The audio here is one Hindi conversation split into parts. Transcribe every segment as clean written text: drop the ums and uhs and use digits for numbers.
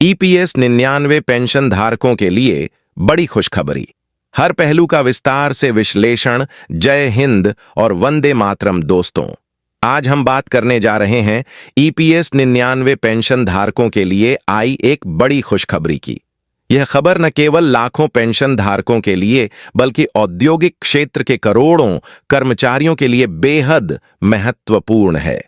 ईपीएस 99 पेंशन धारकों के लिए बड़ी खुशखबरी। हर पहलू का विस्तार से विश्लेषण। जय हिंद और वंदे मातरम दोस्तों। आज हम बात करने जा रहे हैं ईपीएस 99 पेंशन धारकों के लिए आई एक बड़ी खुशखबरी की। यह खबर न केवल लाखों पेंशन धारकों के लिए बल्कि औद्योगिक क्षेत्र के करोड़ों कर्मचारियों के लिए बेहद महत्वपूर्ण है।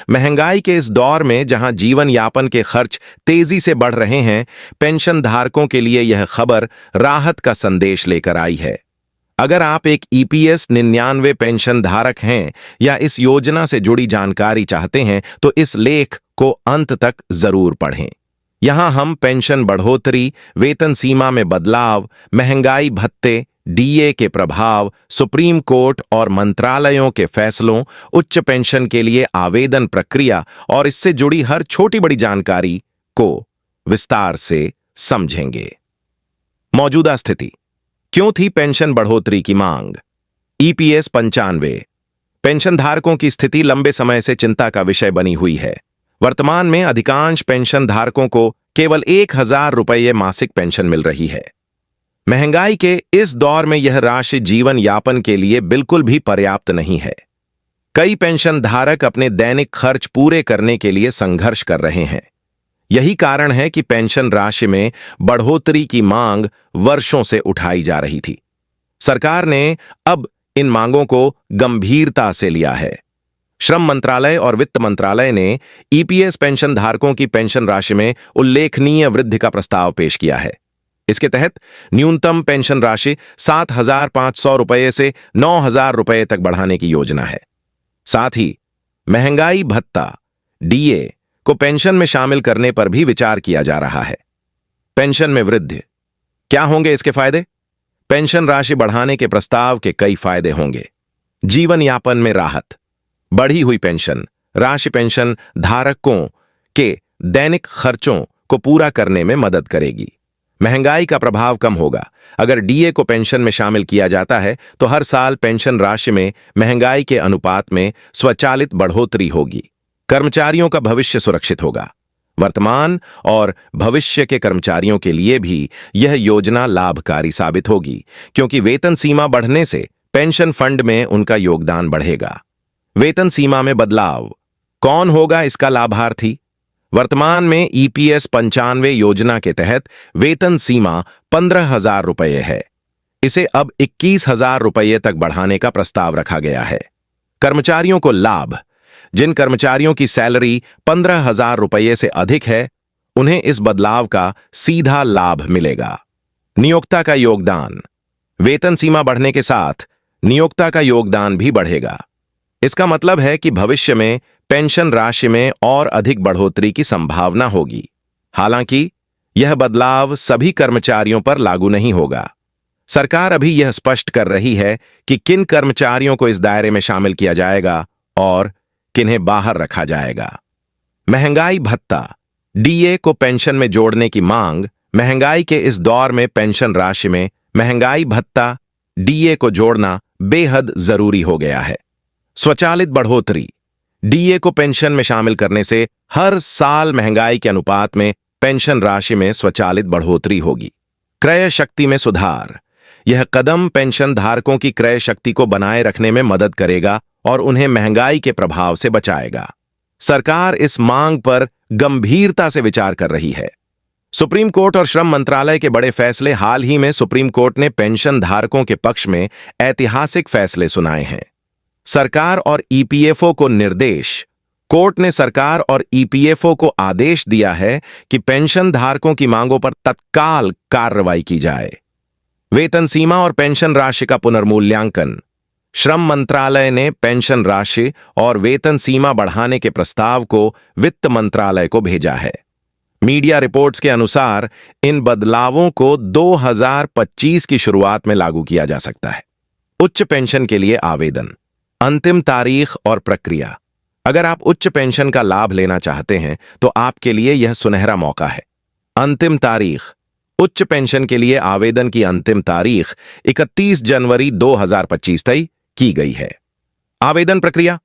महंगाई के इस दौर में जहां जीवन यापन के खर्च तेजी से बढ़ रहे हैं, पेंशन धारकों के लिए यह खबर राहत का संदेश लेकर आई है। अगर आप एक ईपीएस 99 पेंशन धारक हैं या इस योजना से जुड़ी जानकारी चाहते हैं तो इस लेख को अंत तक जरूर पढ़ें। यहां हम पेंशन बढ़ोतरी, वेतन सीमा में बदलाव, महंगाई भत्ते, डीए के प्रभाव, सुप्रीम कोर्ट और मंत्रालयों के फैसलों, उच्च पेंशन के लिए आवेदन प्रक्रिया और इससे जुड़ी हर छोटी बड़ी जानकारी को विस्तार से समझेंगे। मौजूदा स्थिति। क्यों थी पेंशन बढ़ोतरी की मांग? ईपीएस 95 पेंशन धारकों की स्थिति लंबे समय से चिंता का विषय बनी हुई है। वर्तमान में अधिकांश पेंशन धारकों को केवल 1000 रुपये मासिक पेंशन मिल रही है। महंगाई के इस दौर में यह राशि जीवन यापन के लिए बिल्कुल भी पर्याप्त नहीं है। कई पेंशन धारक अपने दैनिक खर्च पूरे करने के लिए संघर्ष कर रहे हैं। यही कारण है कि पेंशन राशि में बढ़ोतरी की मांग वर्षों से उठाई जा रही थी। सरकार ने अब इन मांगों को गंभीरता से लिया है। श्रम मंत्रालय और वित्त मंत्रालय ने ईपीएस पेंशन धारकों की पेंशन राशि में उल्लेखनीय वृद्धि का प्रस्ताव पेश किया है। इसके तहत न्यूनतम पेंशन राशि 7,500 रुपये से 9,000 रुपये तक बढ़ाने की योजना है। साथ ही महंगाई भत्ता डीए को पेंशन में शामिल करने पर भी विचार किया जा रहा है। पेंशन में वृद्धि। क्या होंगे इसके फायदे? पेंशन राशि बढ़ाने के प्रस्ताव के कई फायदे होंगे। जीवन यापन में राहत। बढ़ी हुई पेंशन राशि पेंशन धारकों के दैनिक खर्चों को पूरा करने में मदद करेगी। महंगाई का प्रभाव कम होगा। अगर डीए को पेंशन में शामिल किया जाता है तो हर साल पेंशन राशि में महंगाई के अनुपात में स्वचालित बढ़ोतरी होगी। कर्मचारियों का भविष्य सुरक्षित होगा। वर्तमान और भविष्य के कर्मचारियों के लिए भी यह योजना लाभकारी साबित होगी, क्योंकि वेतन सीमा बढ़ने से पेंशन फंड में उनका योगदान बढ़ेगा। वेतन सीमा में बदलाव। कौन होगा इसका लाभार्थी? वर्तमान में ईपीएस 95 योजना के तहत वेतन सीमा 15,000 रुपये है। इसे अब 21,000 रुपये तक बढ़ाने का प्रस्ताव रखा गया है। कर्मचारियों को लाभ। जिन कर्मचारियों की सैलरी 15,000 रुपये से अधिक है, उन्हें इस बदलाव का सीधा लाभ मिलेगा। नियोक्ता का योगदान। वेतन सीमा बढ़ने के साथ नियोक्ता का योगदान भी बढ़ेगा। इसका मतलब है कि भविष्य में पेंशन राशि में और अधिक बढ़ोतरी की संभावना होगी। हालांकि यह बदलाव सभी कर्मचारियों पर लागू नहीं होगा। सरकार अभी यह स्पष्ट कर रही है कि किन कर्मचारियों को इस दायरे में शामिल किया जाएगा और किन्हें बाहर रखा जाएगा। महंगाई भत्ता डीए को पेंशन में जोड़ने की मांग। महंगाई के इस दौर में पेंशन राशि में महंगाई भत्ता डीए को जोड़ना बेहद जरूरी हो गया है। स्वचालित बढ़ोतरी। डीए को पेंशन में शामिल करने से हर साल महंगाई के अनुपात में पेंशन राशि में स्वचालित बढ़ोतरी होगी। क्रय शक्ति में सुधार। यह कदम पेंशन धारकों की क्रय शक्ति को बनाए रखने में मदद करेगा और उन्हें महंगाई के प्रभाव से बचाएगा। सरकार इस मांग पर गंभीरता से विचार कर रही है। सुप्रीम कोर्ट और श्रम मंत्रालय के बड़े फैसले। हाल ही में सुप्रीम कोर्ट ने पेंशन धारकों के पक्ष में ऐतिहासिक फैसले सुनाए हैं। सरकार और ईपीएफओ को निर्देश। कोर्ट ने सरकार और ईपीएफओ को आदेश दिया है कि पेंशन धारकों की मांगों पर तत्काल कार्रवाई की जाए। वेतन सीमा और पेंशन राशि का पुनर्मूल्यांकन। श्रम मंत्रालय ने पेंशन राशि और वेतन सीमा बढ़ाने के प्रस्ताव को वित्त मंत्रालय को भेजा है। मीडिया रिपोर्ट्स के अनुसार इन बदलावों को 2025 की शुरुआत में लागू किया जा सकता है। उच्च पेंशन के लिए आवेदन। अंतिम तारीख और प्रक्रिया। अगर आप उच्च पेंशन का लाभ लेना चाहते हैं तो आपके लिए यह सुनहरा मौका है। अंतिम तारीख। उच्च पेंशन के लिए आवेदन की अंतिम तारीख 31 जनवरी 2025 तय की गई है। आवेदन प्रक्रिया।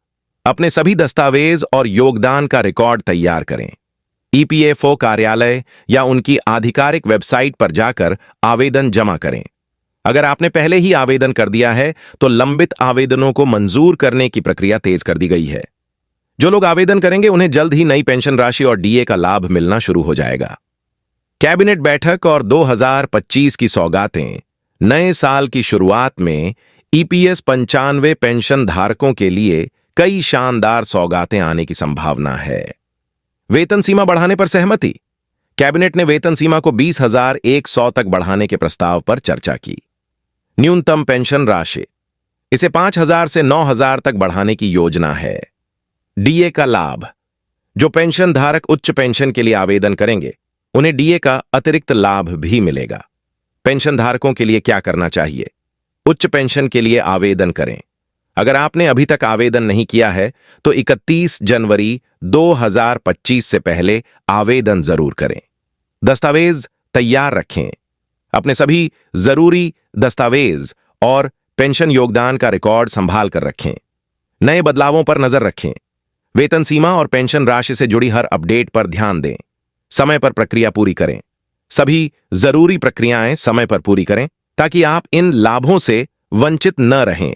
अपने सभी दस्तावेज और योगदान का रिकॉर्ड तैयार करें। ईपीएफओ कार्यालय या उनकी आधिकारिक वेबसाइट पर जाकर आवेदन जमा करें। अगर आपने पहले ही आवेदन कर दिया है तो लंबित आवेदनों को मंजूर करने की प्रक्रिया तेज कर दी गई है। जो लोग आवेदन करेंगे उन्हें जल्द ही नई पेंशन राशि और डीए का लाभ मिलना शुरू हो जाएगा। कैबिनेट बैठक और 2025 की सौगातें। नए साल की शुरुआत में ईपीएस 95 पेंशन धारकों के लिए कई शानदार सौगातें आने की संभावना है। वेतन सीमा बढ़ाने पर सहमति। कैबिनेट ने वेतन सीमा को 20,100 तक बढ़ाने के प्रस्ताव पर चर्चा की। न्यूनतम पेंशन राशि, इसे 5,000 से 9,000 तक बढ़ाने की योजना है। डीए का लाभ, जो पेंशन धारक उच्च पेंशन के लिए आवेदन करेंगे उन्हें डीए का अतिरिक्त लाभ भी मिलेगा। पेंशन धारकों के लिए क्या करना चाहिए? उच्च पेंशन के लिए आवेदन करें। अगर आपने अभी तक आवेदन नहीं किया है तो 31 जनवरी 2025 से पहले आवेदन जरूर करें। दस्तावेज तैयार रखें। अपने सभी जरूरी दस्तावेज और पेंशन योगदान का रिकॉर्ड संभाल कर रखें। नए बदलावों पर नजर रखें। वेतन सीमा और पेंशन राशि से जुड़ी हर अपडेट पर ध्यान दें। समय पर प्रक्रिया पूरी करें। सभी जरूरी प्रक्रियाएं समय पर पूरी करें ताकि आप इन लाभों से वंचित न रहें।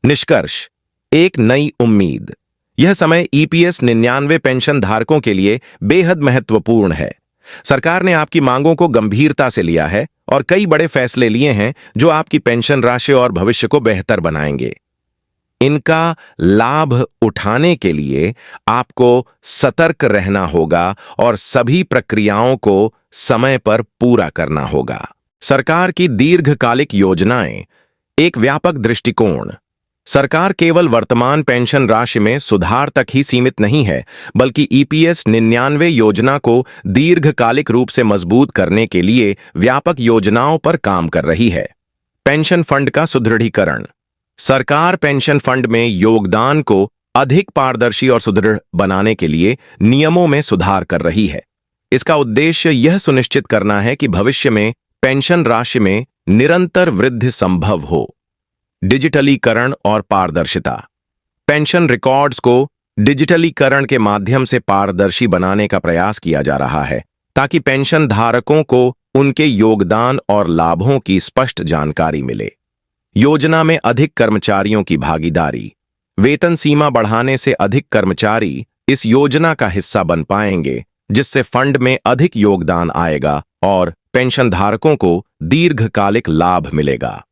निष्कर्ष, एक नई उम्मीद। यह समय ईपीएस 99 पेंशन धारकों के लिए बेहद महत्वपूर्ण है। सरकार ने आपकी मांगों को गंभीरता से लिया है और कई बड़े फैसले लिए हैं जो आपकी पेंशन राशि और भविष्य को बेहतर बनाएंगे। इनका लाभ उठाने के लिए आपको सतर्क रहना होगा और सभी प्रक्रियाओं को समय पर पूरा करना होगा। सरकार की दीर्घकालिक योजनाएं। एक व्यापक दृष्टिकोण। सरकार केवल वर्तमान पेंशन राशि में सुधार तक ही सीमित नहीं है, बल्कि ईपीएस 99 योजना को दीर्घकालिक रूप से मजबूत करने के लिए व्यापक योजनाओं पर काम कर रही है। पेंशन फंड का सुदृढ़ीकरण। सरकार पेंशन फंड में योगदान को अधिक पारदर्शी और सुदृढ़ बनाने के लिए नियमों में सुधार कर रही है। इसका उद्देश्य यह सुनिश्चित करना है कि भविष्य में पेंशन राशि में निरंतर वृद्धि संभव हो। डिजिटलीकरण और पारदर्शिता। पेंशन रिकॉर्ड्स को डिजिटलीकरण के माध्यम से पारदर्शी बनाने का प्रयास किया जा रहा है ताकि पेंशन धारकों को उनके योगदान और लाभों की स्पष्ट जानकारी मिले। योजना में अधिक कर्मचारियों की भागीदारी। वेतन सीमा बढ़ाने से अधिक कर्मचारी इस योजना का हिस्सा बन पाएंगे, जिससे फंड में अधिक योगदान आएगा और पेंशन धारकों को दीर्घकालिक लाभ मिलेगा।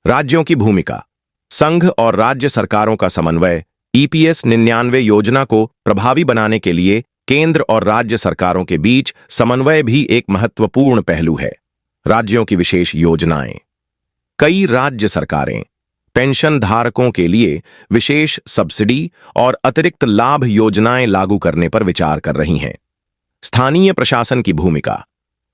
राज्यों की भूमिका। संघ और राज्य सरकारों का समन्वय। ईपीएस 99 योजना को प्रभावी बनाने के लिए केंद्र और राज्य सरकारों के बीच समन्वय भी एक महत्वपूर्ण पहलू है। राज्यों की विशेष योजनाएं। कई राज्य सरकारें पेंशन धारकों के लिए विशेष सब्सिडी और अतिरिक्त लाभ योजनाएं लागू करने पर विचार कर रही हैं। स्थानीय प्रशासन की भूमिका।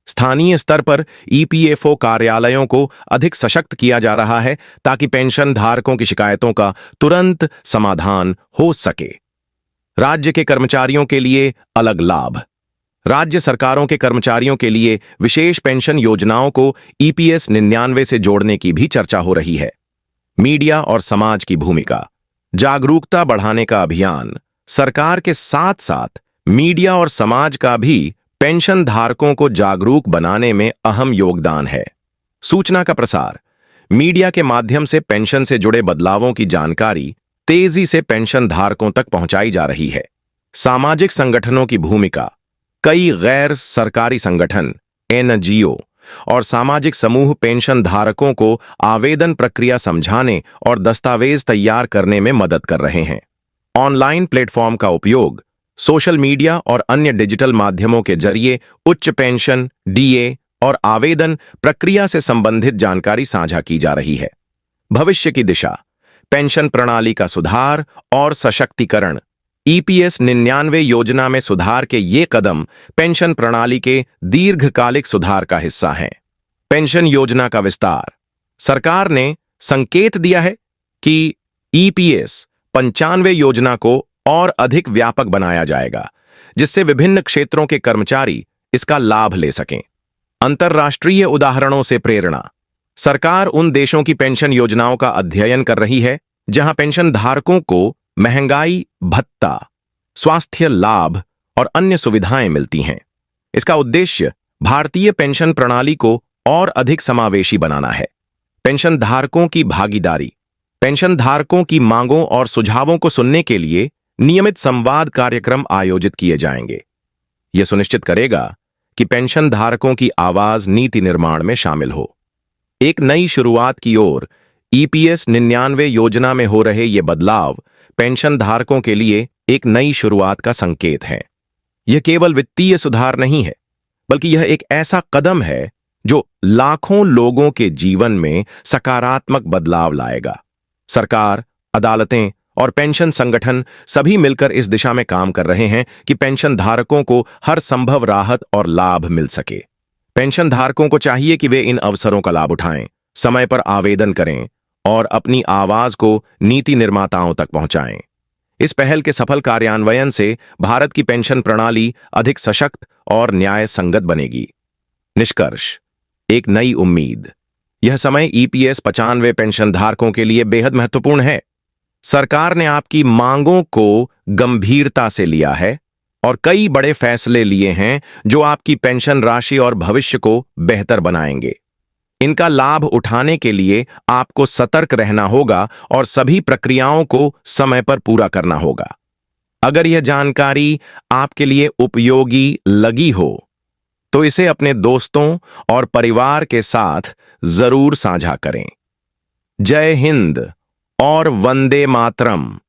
स्थानीय स्तर पर ईपीएफओ कार्यालयों को अधिक सशक्त किया जा रहा है ताकि पेंशन धारकों की शिकायतों का तुरंत समाधान हो सके। राज्य के कर्मचारियों के लिए अलग लाभ। राज्य सरकारों के कर्मचारियों के लिए विशेष पेंशन योजनाओं को ईपीएस 99 से जोड़ने की भी चर्चा हो रही है। मीडिया और समाज की भूमिका। जागरूकता बढ़ाने का अभियान। सरकार के साथ साथ मीडिया और समाज का भी पेंशन धारकों को जागरूक बनाने में अहम योगदान है। सूचना का प्रसार। मीडिया के माध्यम से पेंशन से जुड़े बदलावों की जानकारी तेजी से पेंशन धारकों तक पहुंचाई जा रही है। सामाजिक संगठनों की भूमिका। कई गैर सरकारी संगठन, एनजीओ और सामाजिक समूह पेंशन धारकों को आवेदन प्रक्रिया समझाने और दस्तावेज तैयार करने में मदद कर रहे हैं। ऑनलाइन प्लेटफॉर्म का उपयोग। सोशल मीडिया और अन्य डिजिटल माध्यमों के जरिए उच्च पेंशन, डीए और आवेदन प्रक्रिया से संबंधित जानकारी साझा की जा रही है। भविष्य की दिशा। पेंशन प्रणाली का सुधार और सशक्तिकरण। ईपीएस 99 योजना में सुधार के ये कदम पेंशन प्रणाली के दीर्घकालिक सुधार का हिस्सा हैं। पेंशन योजना का विस्तार। सरकार ने संकेत दिया है कि ईपीएस 95 योजना को और अधिक व्यापक बनाया जाएगा, जिससे विभिन्न क्षेत्रों के कर्मचारी इसका लाभ ले सकें। अंतर्राष्ट्रीय उदाहरणों से प्रेरणा। सरकार उन देशों की पेंशन योजनाओं का अध्ययन कर रही है जहां पेंशन धारकों को महंगाई भत्ता, स्वास्थ्य लाभ और अन्य सुविधाएं मिलती हैं। इसका उद्देश्य भारतीय पेंशन प्रणाली को और अधिक समावेशी बनाना है। पेंशन धारकों की भागीदारी। पेंशन धारकों की मांगों और सुझावों को सुनने के लिए नियमित संवाद कार्यक्रम आयोजित किए जाएंगे। यह सुनिश्चित करेगा कि पेंशन धारकों की आवाज नीति निर्माण में शामिल हो। एक नई शुरुआत की ओर ईपीएस 99 योजना में हो रहे ये बदलाव पेंशन धारकों के लिए एक नई शुरुआत का संकेत है। यह केवल वित्तीय सुधार नहीं है, बल्कि यह एक ऐसा कदम है जो लाखों लोगों के जीवन में सकारात्मक बदलाव लाएगा। सरकार, अदालतें और पेंशन संगठन सभी मिलकर इस दिशा में काम कर रहे हैं कि पेंशन धारकों को हर संभव राहत और लाभ मिल सके। पेंशन धारकों को चाहिए कि वे इन अवसरों का लाभ उठाएं, समय पर आवेदन करें और अपनी आवाज को नीति निर्माताओं तक पहुंचाएं। इस पहल के सफल कार्यान्वयन से भारत की पेंशन प्रणाली अधिक सशक्त और न्याय संगत बनेगी। निष्कर्ष, एक नई उम्मीद। यह समय ईपीएस 95 पेंशन धारकों के लिए बेहद महत्वपूर्ण है। सरकार ने आपकी मांगों को गंभीरता से लिया है और कई बड़े फैसले लिए हैं जो आपकी पेंशन राशि और भविष्य को बेहतर बनाएंगे। इनका लाभ उठाने के लिए आपको सतर्क रहना होगा और सभी प्रक्रियाओं को समय पर पूरा करना होगा। अगर यह जानकारी आपके लिए उपयोगी लगी हो तो इसे अपने दोस्तों और परिवार के साथ जरूर साझा करें। जय हिंद और वंदे मातरम।